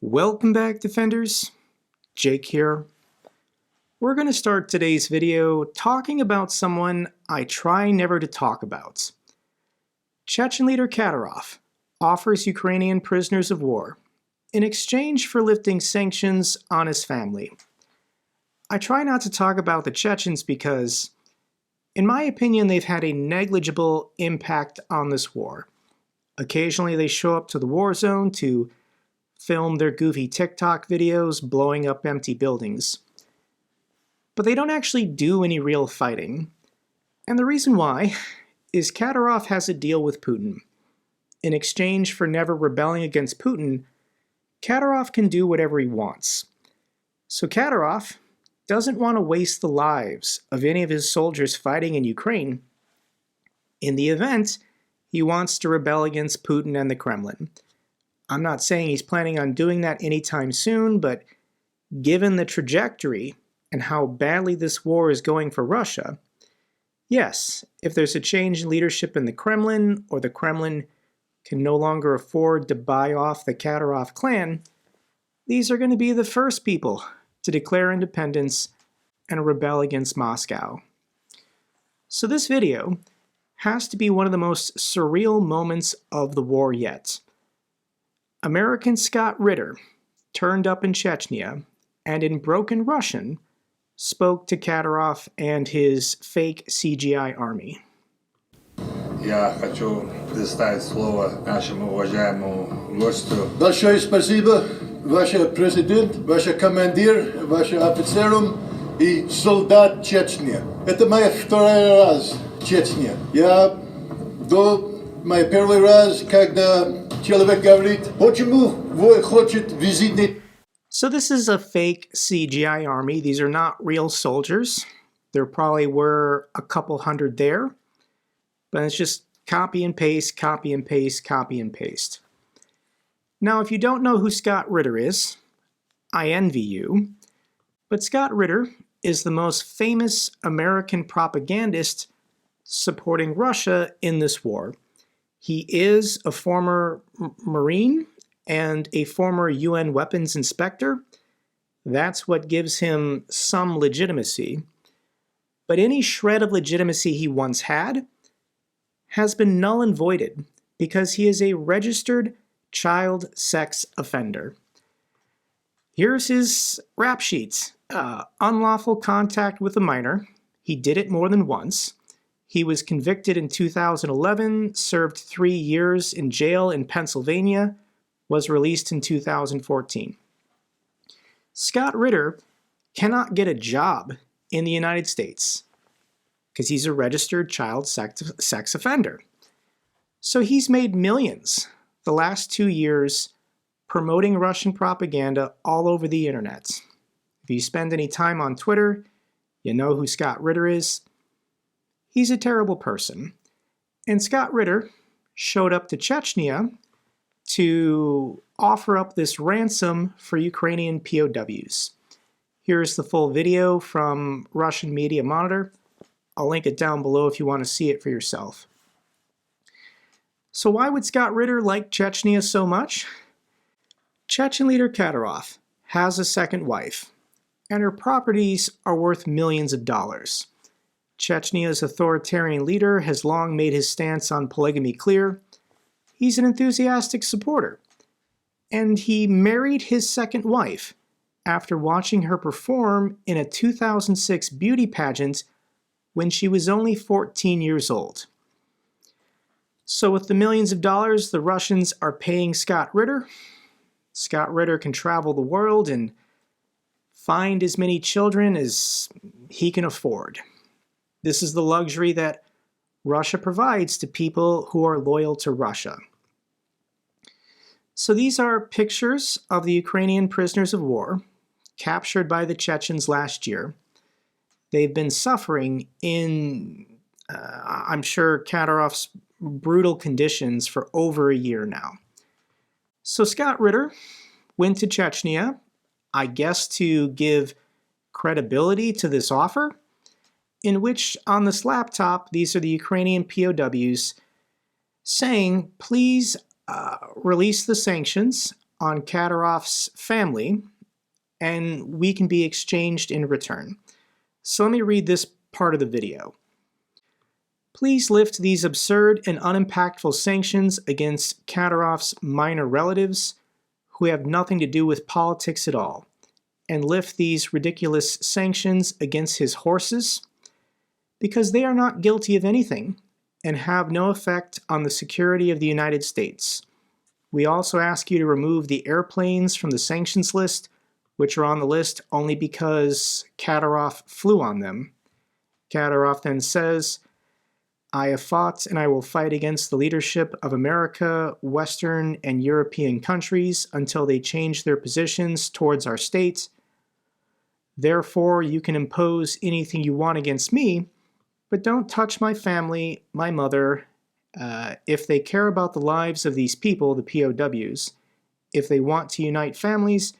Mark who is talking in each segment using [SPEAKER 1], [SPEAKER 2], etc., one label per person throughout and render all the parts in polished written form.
[SPEAKER 1] Welcome back, Defenders. Jake here. We're going to start today's video talking about someone I try never to talk about. Chechen leader Kadyrov offers Ukrainian prisoners of war in exchange for lifting sanctions on his family. I try not to talk about the Chechens because, in my opinion, they've had a negligible impact on this war. Occasionally they show up to the war zone to film their goofy TikTok videos blowing up empty buildings. But they don't actually do any real fighting. And the reason why is Kadyrov has a deal with Putin. In exchange for never rebelling against Putin, Kadyrov can do whatever he wants. So Kadyrov doesn't want to waste the lives of any of his soldiers fighting in Ukraine. In the event, he wants to rebel against Putin and the Kremlin. I'm not saying he's planning on doing that anytime soon, but given the trajectory and how badly this war is going for Russia, yes, if there's a change in leadership in the Kremlin, or the Kremlin can no longer afford to buy off the Kadyrov clan, these are going to be the first people to declare independence and rebel against Moscow. So this video has to be one of the most surreal moments of the war yet. American Scott Ritter turned up in Chechnya and in broken Russian spoke to Kadyrov and his fake CGI army.
[SPEAKER 2] Я хочу предоставить слово нашему уважаемому гостю.
[SPEAKER 3] Большое спасибо, ваш президент, ваш командир, ваш офицерам и солдат Чечни. Это моя второй раз в Чечне. Мой первый раз, когда человек говорит, почему вы хотите визитный.
[SPEAKER 1] So this is a fake CGI army. These are not real soldiers. There probably were a couple hundred there, but it's just copy and paste, copy and paste, copy and paste. Now, if you don't know who Scott Ritter is, I envy you, but Scott Ritter is the most famous American propagandist supporting Russia in this war. He is a former Marine and a former UN weapons inspector. That's what gives him some legitimacy. But any shred of legitimacy he once had has been null and voided because he is a registered child sex offender. Here's his rap sheet. Unlawful contact with a minor. He did it more than once. He was convicted in 2011, served 3 years in jail in Pennsylvania, was released in 2014. Scott Ritter cannot get a job in the United States because he's a registered child sex offender. So he's made millions the last 2 years promoting Russian propaganda all over the internet. If you spend any time on Twitter, you know who Scott Ritter is. He's a terrible person. And Scott Ritter showed up to Chechnya to offer up this ransom for Ukrainian POWs. Here's the full video from Russian Media Monitor. I'll link it down below if you want to see it for yourself. So why would Scott Ritter like Chechnya so much? Chechen leader Kadyrov has a second wife, and her properties are worth millions of dollars. Chechnya's authoritarian leader has long made his stance on polygamy clear. He's an enthusiastic supporter. And he married his second wife after watching her perform in a 2006 beauty pageant when she was only 14 years old. So with the millions of dollars the Russians are paying Scott Ritter can travel the world and find as many children as he can afford. This is the luxury that Russia provides to people who are loyal to Russia. So these are pictures of the Ukrainian prisoners of war captured by the Chechens last year. They've been suffering in, I'm sure, Kadyrov's brutal conditions for over a year now. So Scott Ritter went to Chechnya, I guess to give credibility to this offer, in which on this laptop, these are the Ukrainian POWs saying, please release the sanctions on Kadyrov's family, and we can be exchanged in return. So let me read this part of the video. Please lift these absurd and unimpactful sanctions against Kadyrov's minor relatives who have nothing to do with politics at all, and lift these ridiculous sanctions against his horses, because they are not guilty of anything and have no effect on the security of the United States. We also ask you to remove the airplanes from the sanctions list, which are on the list only because Kadyrov flew on them. Kadyrov then says, I have fought and I will fight against the leadership of America, Western, and European countries until they change their positions towards our state. Therefore, you can impose anything you want against me, but don't touch my family, my mother. If they care about the lives of these people, the POWs, if they want to unite families,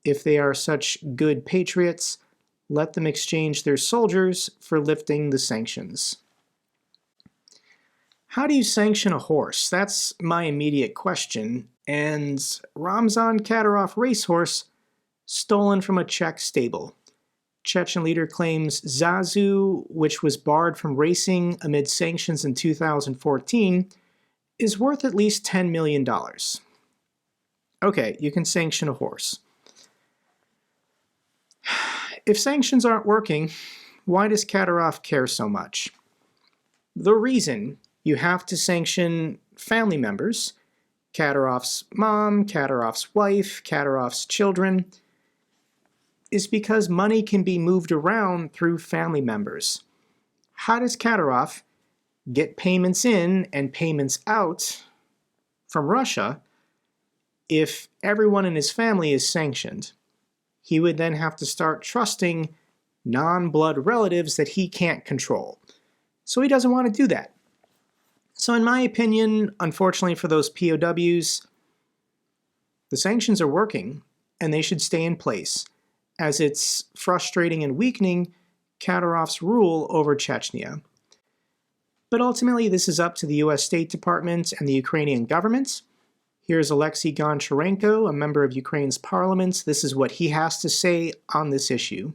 [SPEAKER 1] if they are such good patriots, let them exchange their soldiers for lifting the sanctions. How do you sanction a horse? That's my immediate question. And Ramzan Kadyrov racehorse stolen from a Czech stable. Chechen leader claims Zazu, which was barred from racing amid sanctions in 2014, is worth at least $10 million. Okay, you can sanction a horse. If sanctions aren't working, why does Kadyrov care so much? The reason you have to sanction family members, Kadyrov's mom, Kadyrov's wife, Kadyrov's children, is because money can be moved around through family members. How does Kadyrov get payments in and payments out from Russia if everyone in his family is sanctioned? He would then have to start trusting non-blood relatives that he can't control. So he doesn't want to do that. So in my opinion, unfortunately for those POWs, the sanctions are working and they should stay in place, as it's frustrating and weakening Kadyrov's rule over Chechnya. But ultimately, this is up to the US State Department and the Ukrainian government. Here's Alexei Goncharenko, a member of Ukraine's parliament. This is what he has to say on this issue.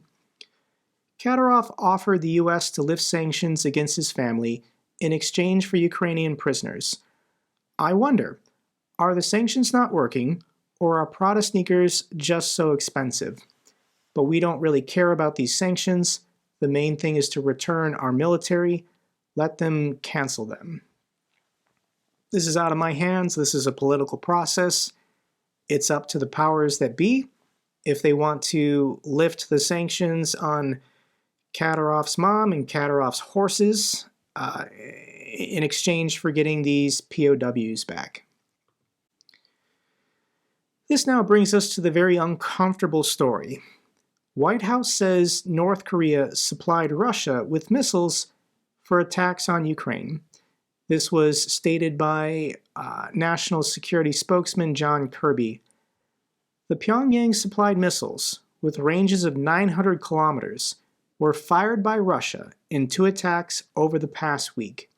[SPEAKER 1] Kadyrov offered the US to lift sanctions against his family in exchange for Ukrainian prisoners. I wonder, are the sanctions not working, or are Prada sneakers just so expensive? But we don't really care about these sanctions. The main thing is to return our military. Let them cancel them. This is out of my hands. This is a political process. It's up to the powers that be. If they want to lift the sanctions on Kadyrov's mom and Kadyrov's horses in exchange for getting these POWs back. This now brings us to the very uncomfortable story. White House says North Korea supplied Russia with missiles for attacks on Ukraine. This was stated by National Security Spokesman John Kirby. The Pyongyang-supplied missiles, with ranges of 900 kilometers, were fired by Russia in 2 attacks over the past week.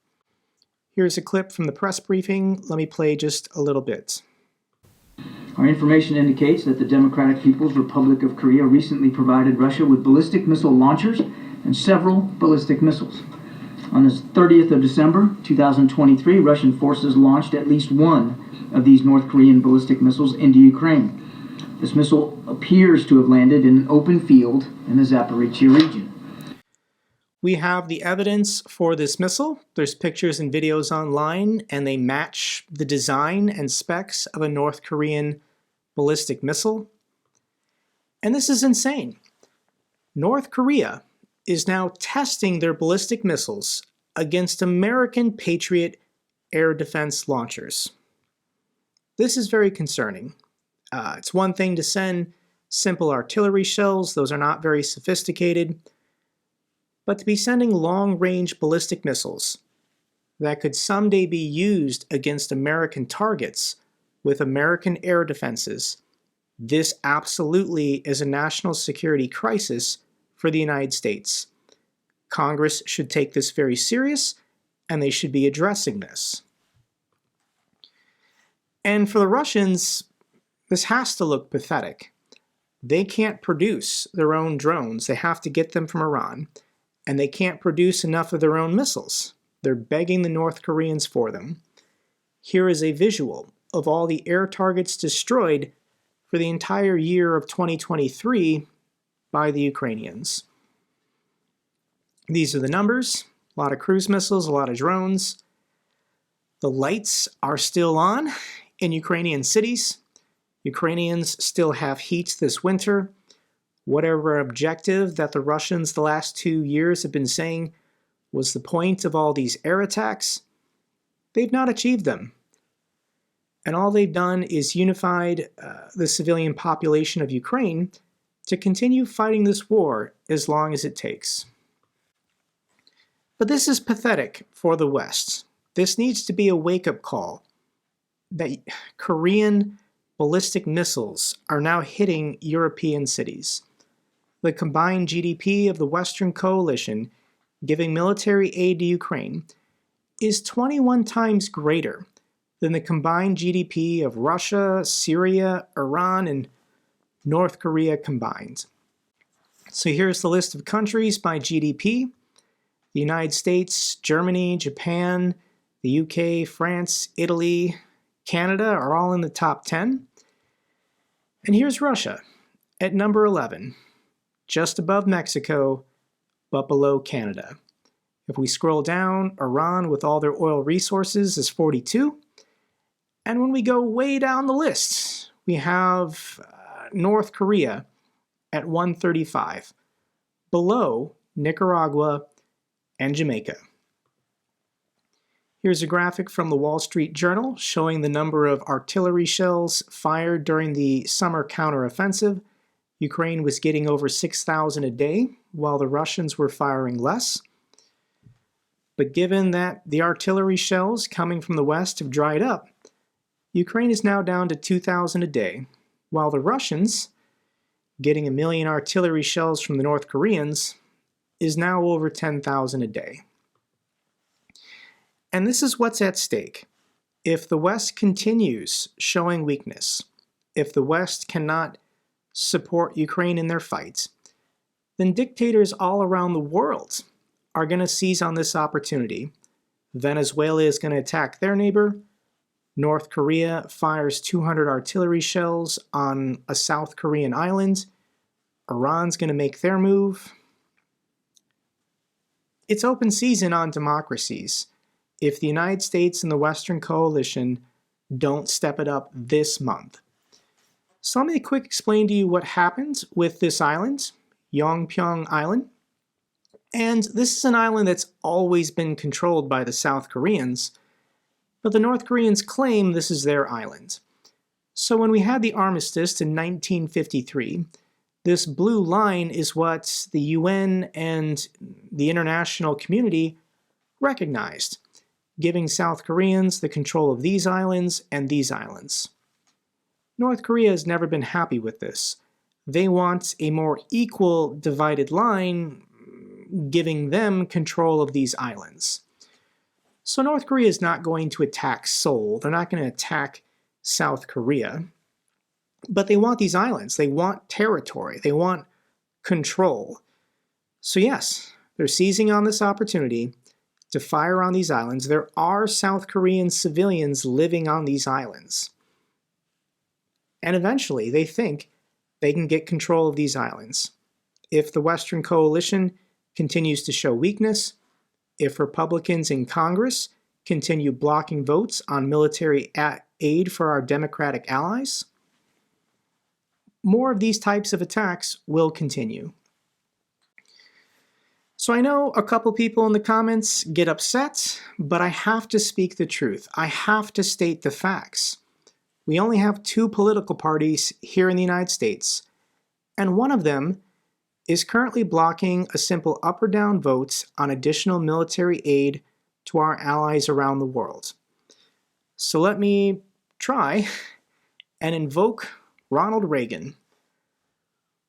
[SPEAKER 1] Here's a clip from the press briefing. Let me play just a little bit.
[SPEAKER 4] Our information indicates that the Democratic People's Republic of Korea recently provided Russia with ballistic missile launchers and several ballistic missiles. On the 30th of December 2023, Russian forces launched at least one of these North Korean ballistic missiles into Ukraine. This missile appears to have landed in an open field in the Zaporizhzhia region.
[SPEAKER 1] We have the evidence for this missile. There's pictures and videos online, and they match the design and specs of a North Korean ballistic missile. And this is insane. North Korea is now testing their ballistic missiles against American Patriot air defense launchers. This is very concerning. It's one thing to send simple artillery shells. Those are not very sophisticated. But to be sending long-range ballistic missiles that could someday be used against American targets with American air defenses, this absolutely is a national security crisis for the United States. Congress should take this very serious, and they should be addressing this. And for the Russians, This has to look pathetic. They can't produce their own drones. They have to get them from Iran. And they can't produce enough of their own missiles. They're begging the North Koreans for them. Here is a visual of all the air targets destroyed for the entire year of 2023 by the Ukrainians. These are the numbers. A lot of cruise missiles, a lot of drones. The lights are still on in Ukrainian cities. Ukrainians still have heat this winter. Whatever objective that the Russians the last 2 years have been saying was the point of all these air attacks, they've not achieved them. And all they've done is unified the civilian population of Ukraine to continue fighting this war as long as it takes. But this is pathetic for the West. This needs to be a wake-up call that Korean ballistic missiles are now hitting European cities. The combined GDP of the Western coalition giving military aid to Ukraine is 21 times greater than the combined GDP of Russia, Syria, Iran, and North Korea combined. So here's the list of countries by GDP. The United States, Germany, Japan, the UK, France, Italy, Canada are all in the top 10. And here's Russia at number 11, just above Mexico, but below Canada. If we scroll down, Iran with all their oil resources is 42. And when we go way down the list, we have North Korea at 135, below Nicaragua and Jamaica. Here's a graphic from the Wall Street Journal showing the number of artillery shells fired during the summer counteroffensive. Ukraine was getting over 6,000 a day, while the Russians were firing less. But given that the artillery shells coming from the west have dried up, Ukraine is now down to 2,000 a day, while the Russians, getting 1 million artillery shells from the North Koreans, is now over 10,000 a day. And this is what's at stake. If the West continues showing weakness, if the West cannot support Ukraine in their fight, then dictators all around the world are going to seize on this opportunity. Venezuela is going to attack their neighbor. North Korea fires 200 artillery shells on a South Korean island. Iran's going to make their move. It's open season on democracies if the United States and the Western coalition don't step it up this month. So let me quick explain to you what happened with this island, Yongpyong Island. And this is an island that's always been controlled by the South Koreans, but the North Koreans claim this is their island. So when we had the armistice in 1953, this blue line is what the UN and the international community recognized, giving South Koreans the control of these islands and these islands. North Korea has never been happy with this. They want a more equal divided line, giving them control of these islands. So North Korea is not going to attack Seoul. They're not going to attack South Korea. But they want these islands. They want territory. They want control. So yes, they're seizing on this opportunity to fire on these islands. There are South Korean civilians living on these islands. And eventually, they think they can get control of these islands. If the Western coalition continues to show weakness, if Republicans in Congress continue blocking votes on military aid for our Democratic allies, more of these types of attacks will continue. So I know a couple people in the comments get upset, but I have to speak the truth. I have to state the facts. We only have 2 political parties here in the United States, and one of them is currently blocking a simple up or down vote on additional military aid to our allies around the world. So let me try and invoke Ronald Reagan.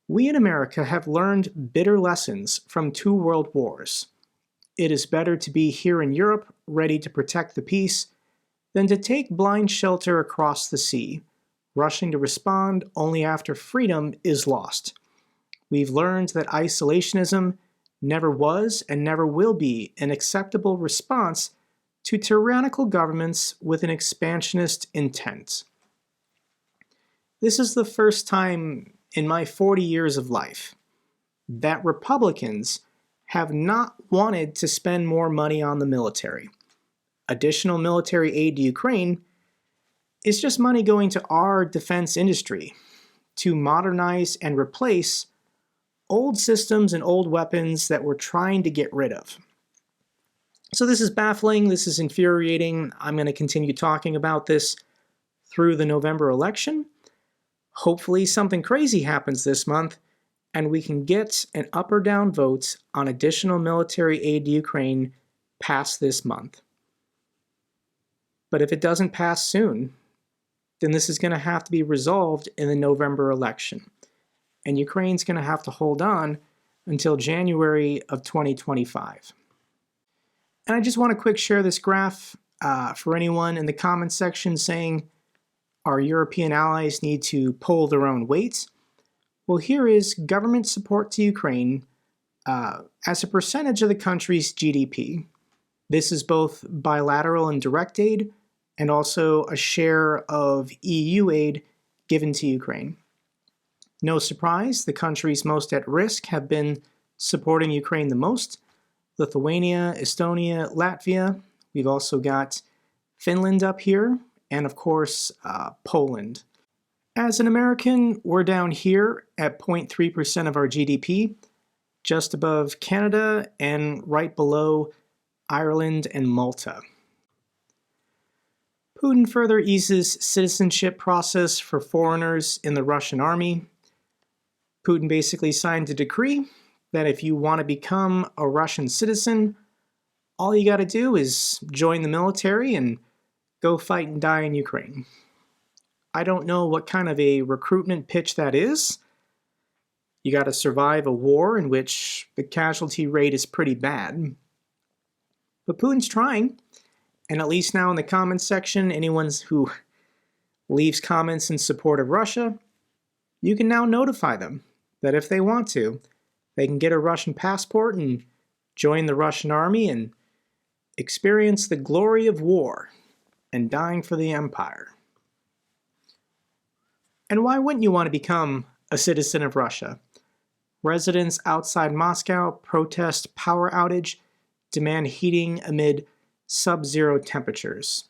[SPEAKER 1] We in America have learned bitter lessons from 2 world wars. It is better to be here in Europe, ready to protect the peace, than to take blind shelter across the sea, rushing to respond only after freedom is lost. We've learned that isolationism never was and never will be an acceptable response to tyrannical governments with an expansionist intent. This is the first time in my 40 years of life that Republicans have not wanted to spend more money on the military. Additional military aid to Ukraine is just money going to our defense industry to modernize and replace old systems and old weapons that we're trying to get rid of. So this is baffling, this is infuriating. I'm going to continue talking about this through the November election. Hopefully something crazy happens this month and we can get an up or down vote on additional military aid to Ukraine passed this month. But if it doesn't pass soon, then this is going to have to be resolved in the November election. And Ukraine's going to have to hold on until January of 2025. And I just want to quick share this graph for anyone in the comments section saying our European allies need to pull their own weight. Well, here is government support to Ukraine as a percentage of the country's GDP. This is both bilateral and direct aid, and also a share of EU aid given to Ukraine. No surprise, the countries most at risk have been supporting Ukraine the most: Lithuania, Estonia, Latvia. We've also got Finland up here, and of course, Poland. As an American, we're down here at 0.3% of our GDP, just above Canada and right below Ireland and Malta. Putin further eases citizenship process for foreigners in the Russian army. Putin basically signed a decree that if you want to become a Russian citizen, all you got to do is join the military and go fight and die in Ukraine. I don't know what kind of a recruitment pitch that is. You got to survive a war in which the casualty rate is pretty bad. But Putin's trying, and at least now in the comments section, anyone who leaves comments in support of Russia, you can now notify them that if they want to, they can get a Russian passport and join the Russian army and experience the glory of war and dying for the empire. And why wouldn't you want to become a citizen of Russia? Residents outside Moscow protest power outage, demand heating amid sub-zero temperatures.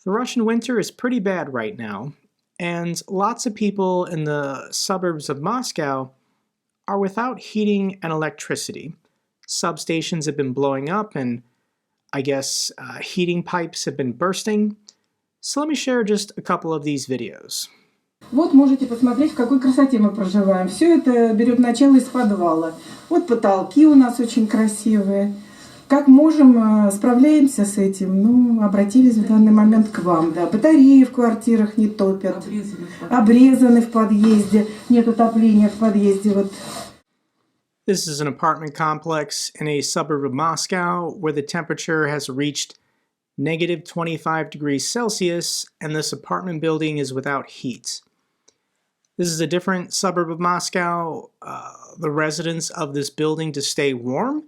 [SPEAKER 1] The Russian winter is pretty bad right now, and lots of people in the suburbs of Moscow are without heating and electricity. Substations have been blowing up, and I guess heating pipes have been bursting. So let me share just a couple of these videos.
[SPEAKER 5] Вот можете посмотреть, в какой красоте мы проживаем. Все это берет начало из подвала. Вот потолки у нас очень красивые. Как можем, справляемся с этим. Ну, обратились в данный момент к вам. Да. Батареи в квартирах не топят. Обрезаны в подъезде. Нет отопления в подъезде. Вот.
[SPEAKER 1] This is an apartment complex in a suburb of Moscow where the temperature has reached negative 25 degrees Celsius, and this apartment building is without heat. This is a different suburb of Moscow. The residents of this building, to stay warm,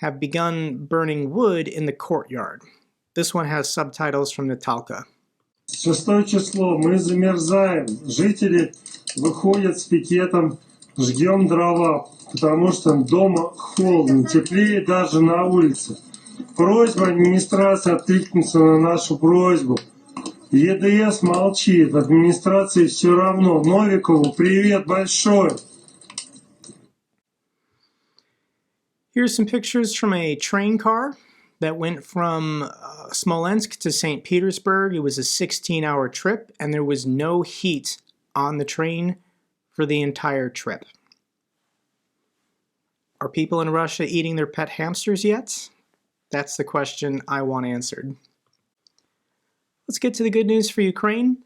[SPEAKER 1] have begun burning wood in the courtyard. This one has subtitles from Natalka.
[SPEAKER 6] 6 число. Мы замерзаем. Жители выходят с пикетом. Жгем дрова, потому что дома холодно. Теплее даже на улице. Просьба администрации откликнуться на нашу просьбу. ЕДС молчит. Администрации все равно. Новикову привет большой.
[SPEAKER 1] Here's some pictures from a train car that went from Smolensk to St. Petersburg. It was a 16-hour trip, and there was no heat on the train for the entire trip. Are people in Russia eating their pet hamsters yet? That's the question I want answered. Let's get to the good news for Ukraine.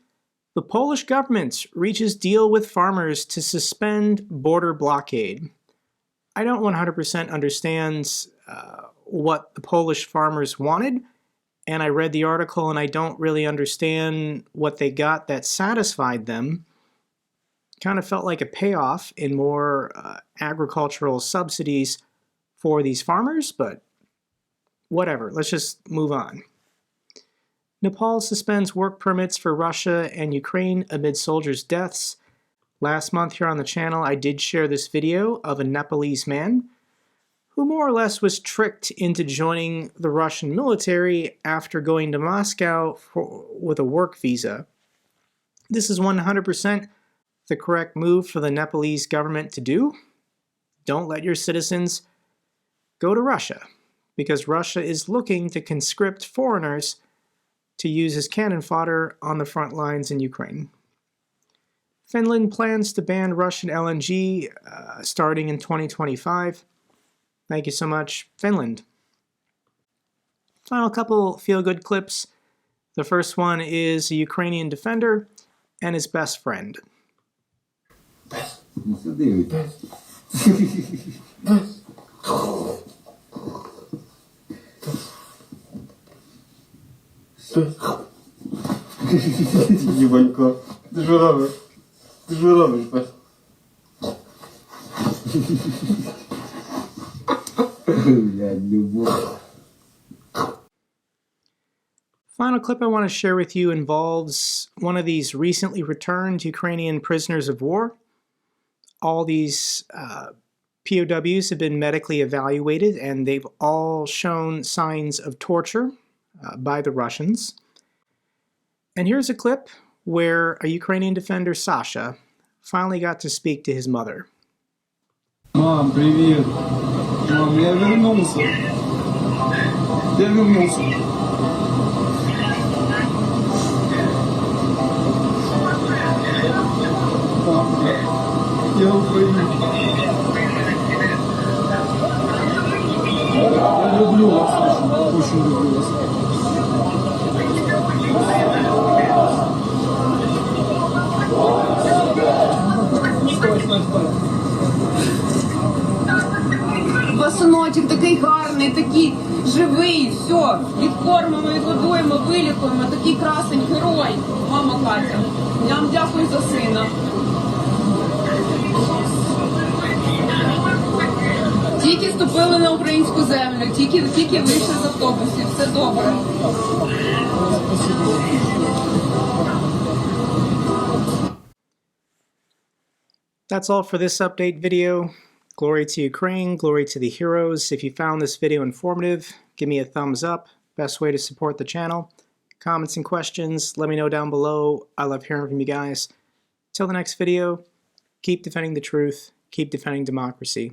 [SPEAKER 1] The Polish government reaches deal with farmers to suspend border blockade. I don't 100% understand what the Polish farmers wanted, and I read the article and I don't really understand what they got that satisfied them. Kind of felt like a payoff in more agricultural subsidies for these farmers, but whatever, let's just move on. Nepal suspends work permits for Russia and Ukraine amid soldiers' deaths. Last month here on the channel, I did share this video of a Nepalese man who more or less was tricked into joining the Russian military after going to Moscow with a work visa. This is 100% the correct move for the Nepalese government to do. Don't let your citizens go to Russia, because Russia is looking to conscript foreigners to use as cannon fodder on the front lines in Ukraine. Finland plans to ban Russian LNG starting in 2025. Thank you so much, Finland. Final couple feel-good clips. The first one is a Ukrainian defender and his best friend.
[SPEAKER 7] Ебанько, ти що робиш? Ти що робиш, пес?
[SPEAKER 1] Final clip I want to share with you involves one of these recently returned Ukrainian prisoners of war. All these POWs have been medically evaluated and they've all shown signs of torture by the Russians. And here's a clip where a Ukrainian defender, Sasha, finally got to speak to his mother.
[SPEAKER 7] Мам, привет. Мам, я вернулся. Я вернулся. Я Украина. Я люблю вас, очень люблю вас.
[SPEAKER 8] Синочок такий гарний, такий живий, все, відкормимо, відгодуємо, вилікуємо, такий красень, герой, мама Катя. Я вам дякую за сина. Тільки ступили на українську землю, тільки вийшли з автобусів, все добре.
[SPEAKER 1] That's all for this update video. Glory to Ukraine, glory to the heroes. If you found this video informative, give me a thumbs up. Best way to support the channel. Comments and questions, let me know down below. I love hearing from you guys. Till the next video, keep defending the truth, keep defending democracy.